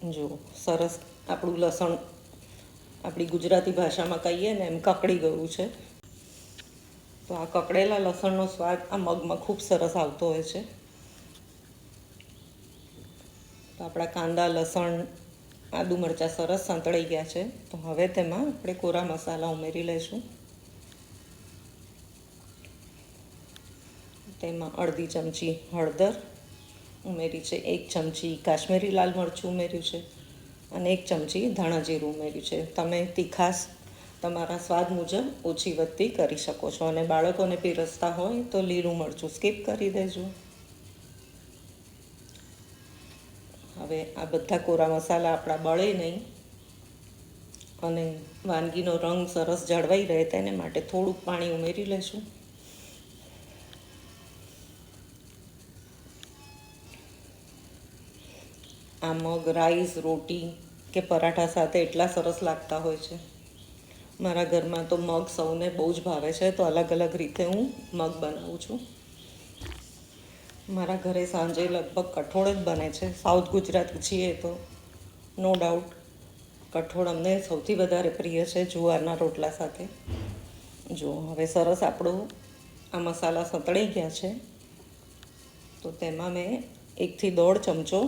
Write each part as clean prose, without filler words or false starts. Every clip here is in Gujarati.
જો સરસ આપણું લસણ આપણી ગુજરાતી ભાષામાં કહીએ ને એમ કકડી ગયું છે. તો આ કકડેલા લસણનો સ્વાદ આ મગમાં ખૂબ સરસ આવતો હોય છે. તો આપણા કાંદા, લસણ, આદુ મરચાં સરસ સંતળાઈ ગયા છે. તો હવે તેમાં આપણે કોરા મસાલા ઉમેરી લઈશું. તેમાં અડધી ચમચી હળદર ઉમેરી છે, 1 ચમચી કાશ્મીરી લાલ મરચું ઉમેર્યું છે અને 1 ચમચી ધાણા જીરું ઉમેર્યું છે. તમે તીખાશ તમારા સ્વાદ મુજબ ઓછી વધતી કરી શકો છો અને બાળકોને પીરસતા હોય તો લીલું મરચું સ્કીપ કરી દેજો. હવે આ બધા કોરા મસાલા આપણા બળે નહીં અને વાનગીનો રંગ સરસ જળવાઈ રહે તેને માટે થોડુંક પાણી ઉમેરી લઈશું. આ મગ રાઈસ, રોટી કે પરાઠા સાથે એટલા સરસ લાગતા હોય છે. મારા ઘરમાં તો મગ સૌને બહુ જ ભાવે છે, તો અલગ અલગ રીતે હું મગ બનાવું છું. મારા ઘરે સાંજે લગભગ કઠોળ જ બને છે. સાઉથ ગુજરાતી છીએ તો નો ડાઉટ કઠોળ અમને સૌથી વધારે પ્રિય છે જુવારના રોટલા સાથે. જો હવે સરસ આપણું આ મસાલા સંતળાઈ ગયા છે. તો તેમાં મેં 1 થી 1.5 ચમચો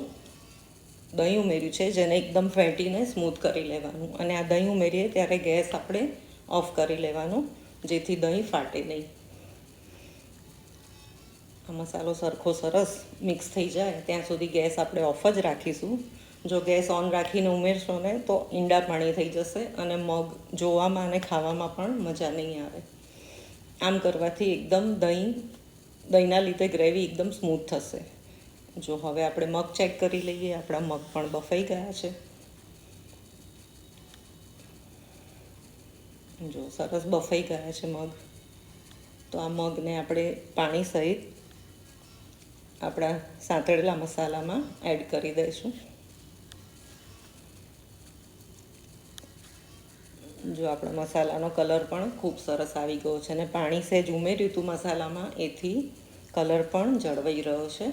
દહીં ઉમેર્યું છે, જેને એકદમ ફેંટીને સ્મૂથ કરી લેવાનું. અને આ દહીં ઉમેરીએ ત્યારે ગેસ આપણે ઓફ કરી લેવાનો, જેથી દહીં ફાટે નહીં. આ મસાલો સરખો સરસ મિક્સ થઈ જાય ત્યાં સુધી ગેસ આપણે ઓફ જ રાખીશું. જો ગેસ ઓન રાખીને ઉમેરશો ને તો ઈંડા પાણી થઈ જશે અને મગ જોવામાં અને ખાવામાં પણ મજા નહીં આવે. આમ કરવાથી એકદમ દહીંના લીધે ગ્રેવી એકદમ સ્મૂથ થશે. જો હવે આપણે મગ ચેક કરી લઈએ. આપણા મગ પણ બફાઈ ગયા છે. જો સરસ બફાઈ ગયા છે મગ. તો આ મગને આપણે પાણી સહિત આપણા સાંતળેલા મસાલામાં એડ કરી દઈશું. જો આપણા મસાલાનો કલર પણ ખૂબ સરસ આવી ગયો છે અને પાણી સહેજ ઉમેર્યું હતું મસાલામાં, એથી કલર પણ જળવાઈ રહ્યો છે.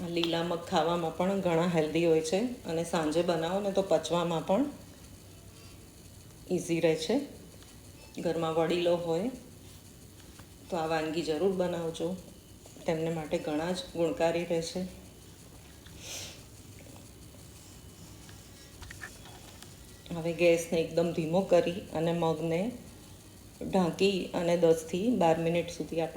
લીલા મગ ખાવામાં પણ ઘણા હેલ્ધી હોય છે અને સાંજે બનાવો ને તો પચવામાં પણ ઇઝી રહે છે. ઘરમાં વડીલો હોય તો આ વાનગી જરૂર બનાવજો, તેમને માટે ઘણા જ ગુણકારી રહેશે. હવે ગેસને એકદમ ધીમો કરી અને મગને ઢાંકી અને 10 થી 12 મિનિટ સુધી આપણે